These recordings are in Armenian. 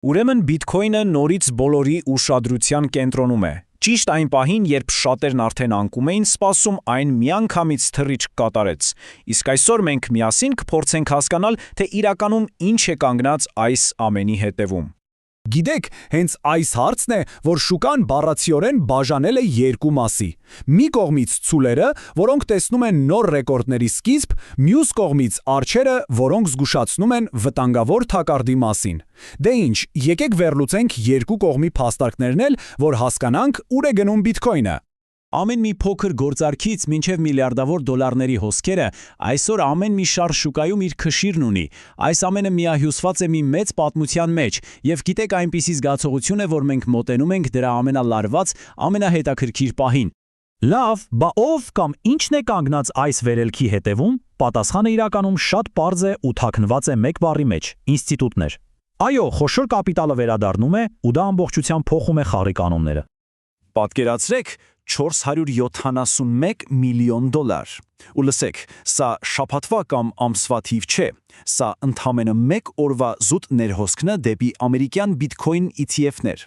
Ուրեմն բիթքոյնը նորից բոլորի ուշադրության կենտրոնում է։ Ճիշտ այն պահին, երբ շատերն արդեն անկում էին սպասում, այն միանգամից թռիչք կատարեց։ Իսկ այսօր մենք միասին կփորձենք հասկանալ, թե իրականում ինչ է կանգնած այս ամենի հետևում։ Գիտեք, հենց այս հարցն է, որ շուկան բառացիորեն բաժանել է երկու մասի։ Մի կողմից ցուլերը, որոնք տեսնում են նոր ռեկորդների սկիզբ, մյուս կողմից արջերը, որոնք զգուշացնում են վտանգավոր թակարդի մասին։ Դե ինչ, եկեք վերլուծենք երկու կողմի փաստարկներն էլ, որ հասկանանք ուր է գնում բիթքոյնը։ Ամեն մի փոքր գործարքից մինչև միլիարդավոր դոլարների հոսքերը այսօր ամեն մի շարժ շուկայում իր քշիրն ունի։ Այս ամենը միահյուսված է մի մեծ պատմության մեջ, եւ գիտեք այնպիսի զգացողություն է, որ մենք մոտենում ենք դրա ամենալարված, ամենահետաքրքիր պահին։ Լավ, բա ով կամ ինչն է կանգնած այս վերելքի հետևում, պատասխանը իրականում շատ պարզ է ու թաքնված է մեկ բառի մեջ՝ ինստիտուտներ։ Այո, խոշոր կապիտալը վերադառնում է ու դա ամբողջությամբ փոխում է խաղի կանոնները։ Պատկերացրեք 471 միլիոն դոլար։ Ու լսեք, սա շաբաթվա կամ ամսվա թիվ չէ, սա ընդամենը մեկ օրվա զուտ ներհոսքն է դեպի ամերիկյան բիթքոյն ETF-ներ,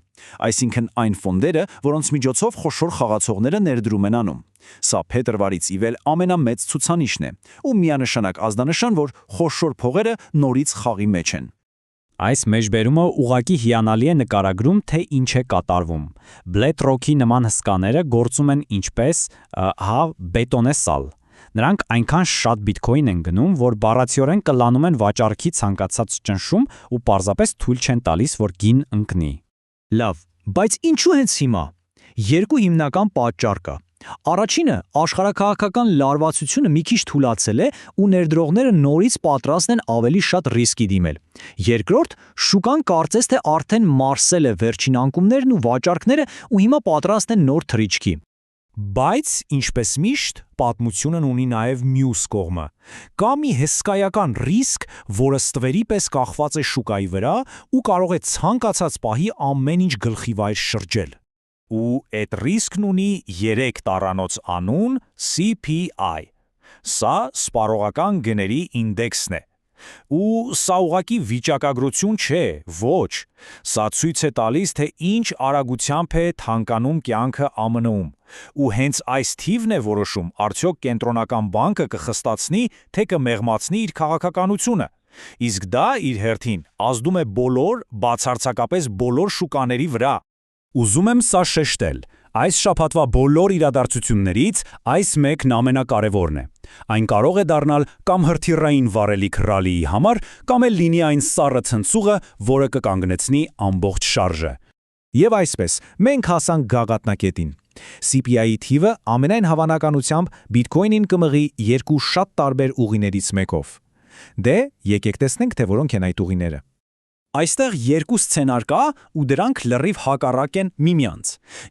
այսինքն այն ֆոնդերը, որոնց միջոցով խոշոր խաղացողները ներդրում են անում։ Սա փետրվարից ի վեր ամենամեծ ցուցանիշն է, ու միանշանակ ազդանշան, որ խոշոր փողերը նորից խաղի մեջ են։ Այս մեջբերումը ուղղակի հիանալի է նկարագրում, թե ինչ է կատարվում։ BlackRock-ի նման հսկաները գործում են ինչպես, բետոնեսալ։ Նրանք այնքան շատ բիթքոյն են գնում, որ բառացիորեն կլանում են վաճառքի ցանկացած ճնշում ու պարզապես թույլ չեն տալիս, որ գին ընկնի։ Լավ, բայց ինչու հենց հիմա։ Երկու հիմնական պատճառ կա։ Առաջինը, աշխարհաքաղաքական լարվածությունը մի քիչ թուլացել է ու ներդրողները նորից պատրաստ են ավելի շատ ռիսկի դիմել։ Երկրորդ, շուկան կարծես թե արդեն մարսել է վերջին անկումներն ու վաճառքները ու հիմա պատրաստ են նոր թռիչքի։ Բայց, ինչպես միշտ, պատմությունն ունի նաև մյուս կողմը։ Կա մի հսկայական ռիսկ, որը ստվերի պես կախված է շուկայի վրա ու կարող է ցանկացած պահի ամեն ինչ գլխի վայր շրջել։ Ու այդ ռիսկն ունի 3 տառանոց անուն CPI։ Սա սպառողական գների ինդեքսն է։ Ու սա ուղղակի վիճակագրություն չէ, ոչ։ Սա ցույց է տալիս, թե ինչ արագությամբ է թանկանում կյանքը ԱՄՆ-ում։ Ու հենց այս թիվն է որոշում, արդյոք կենտրոնական բանկը կխստացնի, թե կմեղմացնի իր քաղաքականությունը։ Իսկ դա իր հերթին ազդում է բացարձակապես բոլոր շուկաների վրա։ Ուզում եմ սա շեշտել, այս շաբաթվա բոլոր իրադարձություններից այս մեկն ամենակարևորն է։ Այն կարող է դառնալ կամ հրթիռային վառելիք ռալիի համար, կամ էլ լինի այն սառը ցնցուղը, որը կկանգնեցնի ամբողջ շարժը։ Եվ այսպես, մենք հասանք գագաթնակետին։ CPI-ի թիվը ամենայն հավանականությամբ բիթքոյնին կմղի երկու շատ տարբեր ուղիներից մեկով։ Դե, եկեք տեսնենք, թե որոնք են այդ ուղիները։ Այստեղ երկու սցենար կա ու դրանք լրիվ հակառակ են միմյանց։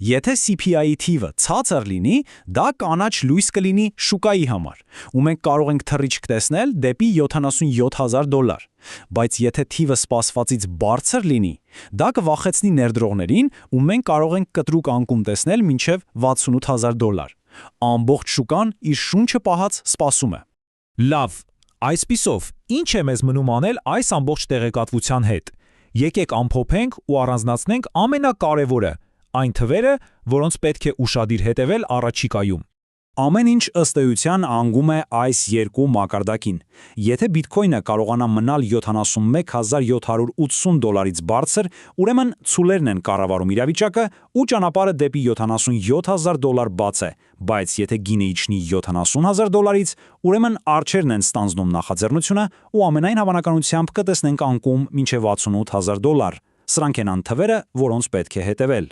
Եթե CPI-ի թիվը ցածր լինի, դա կանաչ լույս կլինի շուկայի համար, ու մենք կարող ենք թռիչք տեսնել դեպի $77,000։ Բայց եթե թիվը սպասվածից բարձր լինի, դա կվախեցնի ներդրողներին, ու մենք կարող ենք կտրուկ անկում տեսնել մինչև $68,000։ Ամբողջ շուկան իր շունչը պահած սպասում է։ Լավ, այսպիսով, ինչ է մեզ մնում անել այս ամբողջ տեղեկատվության հետ։ Եկեք ամփոփենք ու առանձնացնենք ամենակարևորը, այն թվերը, որոնց պետք է ուշադիր հետևել առաջիկայում։ Ամեն ինչ ըստ էության անգում է այս երկու մակարդակին։ Եթե բիթքոյնը կարողանա մնալ $71,780-ից բարձր, ուրեմն ցուլերն են կառավարում իրավիճակը ու ճանապարհը դեպի $77,000 բաց է, բայց եթե գինը իջնի $70,000-ից, ուրեմն արջերն են ստանձնում նախաձեռնությունը ու ամենայն հավանականությամբ կտեսնենք անկում մինչև $68,000։ Սրանք են անթվերը, որոնց պետք է հետևել։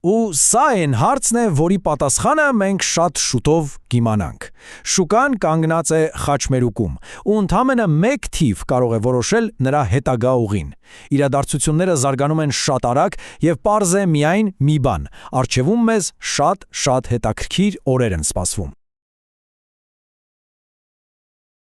Ու սա այն հարցն է, որի պատասխանը մենք շատ շուտով կիմանանք։ Շուկան կանգնած է խաչմերուկում, ու ընդամենը մեկ թիվ կարող է որոշել նրա հետագա ուղին։ Իրադարձությունները զարգանում են շատ արագ եւ պարզ է միայն մի բան՝ առջևում մեզ շատ հետաքրքիր օրեր են սպասվում։